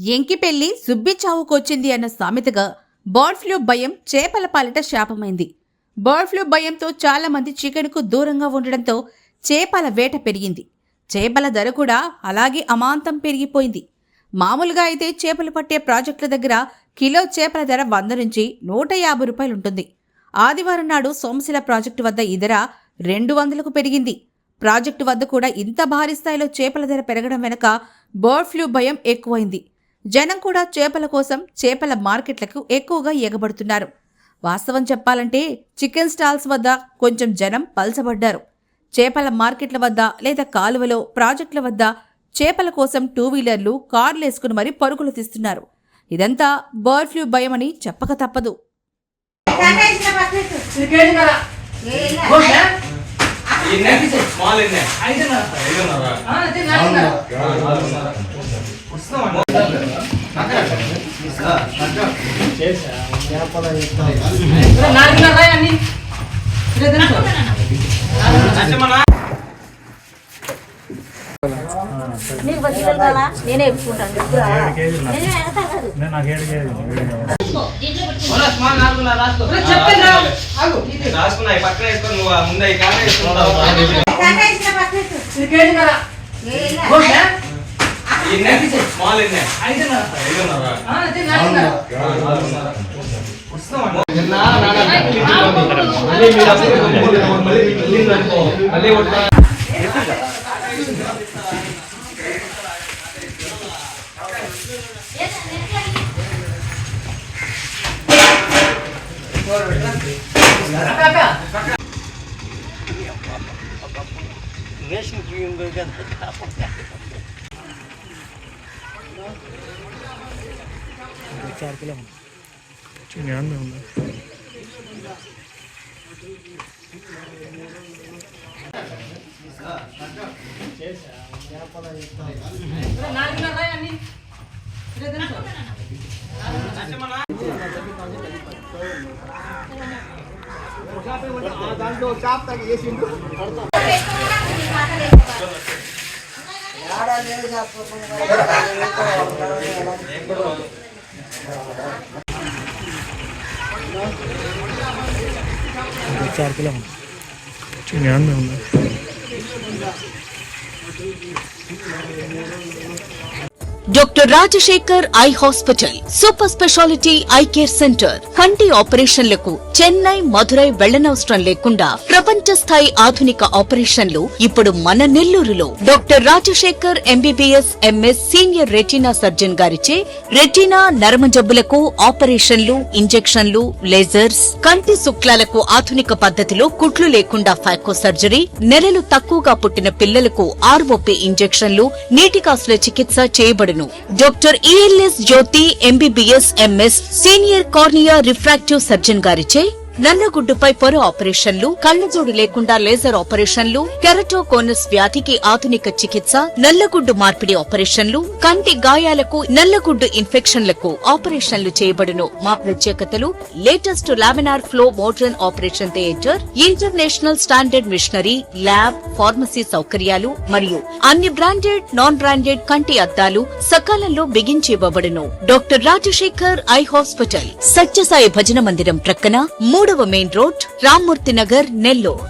ఎంకిపెళ్లి సుబ్బి చావుకొచ్చింది అన్న సామెతగా bird flu భయం చేపల పాలిట శాపమైంది. బర్డ్ ఫ్లూ భయంతో చాలా మంది చికెన్కు దూరంగా ఉండడంతో చేపల వేట పెరిగింది. చేపల ధర కూడా అలాగే అమాంతం పెరిగిపోయింది. మామూలుగా అయితే చేపలు పట్టే ప్రాజెక్టుల దగ్గర కిలో చేపల ధర 100 నుంచి 150 రూపాయలు ఉంటుంది. ఆదివారం నాడు సోమశిల ప్రాజెక్టు వద్ద ఈ ధర 200కు పెరిగింది. ప్రాజెక్టు వద్ద కూడా ఇంత భారీ స్థాయిలో చేపల ధర పెరగడం వెనుక బర్డ్ ఫ్లూ భయం ఎక్కువైంది. జనం కూడా చేపల కోసం చేపల మార్కెట్లకు ఎక్కువగా ఎగబడుతున్నారు. వాస్తవం చెప్పాలంటే చికెన్ స్టాల్స్ వద్ద కొంచెం జనం పల్చబడ్డారు. చేపల మార్కెట్ల వద్ద లేదా కాలువలో ప్రాజెక్టుల వద్ద చేపల కోసం 2 వీలర్లు కార్లు వేసుకుని మరీ పరుగులు తీస్తున్నారు. ఇదంతా బర్డ్ ఫ్లూ భయం అని చెప్పక తప్పదు. నేనే చెప్పుకుంటాను. దాంట్లో చాప్ తగ్గి చేసిండు doctor Rajasekhar eye hospital super speciality eye care centre. కంటి ఆపరేషన్లకు చెన్నై, మధురై వెళ్లనవసరం లేకుండా ప్రపంచ స్థాయి ఆధునిక ఆపరేషన్లు ఇప్పుడు మన నెల్లూరులో. Doctor Rajasekhar MBBS MS senior retina surgeon గారిచే రెటీనా, నరమ జబ్బులకు ఆపరేషన్లు, ఇంజెక్షన్లు, లేజర్స్, కంటి శుక్లాలకు ఆధునిక పద్ధతిలో కుట్లు లేకుండా ఫాకో సర్జరీ, నెలలు తక్కువగా పుట్టిన పిల్లలకు ఆర్ఓపీ ఇంజెక్షన్లు, నీటి కాసుల చికిత్స చేయబడును. Doctor ELS Jyothi MBBS MS senior cornea refractive surgeon గారిచే నల్లగుడ్డుపై పొర ఆపరేషన్లు, కళ్లజోడు లేకుండా లేజర్ ఆపరేషన్లు, కెరటోకోనస్ వ్యాధికి ఆధునిక చికిత్స, నల్లగుడ్డు మార్పిడి ఆపరేషన్లు, కంటి గాయాలకు, నల్లగుడ్డు ఇన్ఫెక్షన్లకు ఆపరేషన్లు చేయబడును. మా ప్రత్యేకతలు: latest laminar flow modern operation theatre, international standard machinery, lab, pharmacy సౌకర్యాలు మరియు అన్ని బ్రాండెడ్, నాన్ బ్రాండెడ్ కంటి అద్దాలు సకాలంలో బిగించివ్వబడును. Doctor Rajasekhar eye hospital, Satyasai భజన మందిరం ప్రక్కన 3వ మెయిన్ రోడ్, రామ్మూర్తి నగర్, నెల్లూరు.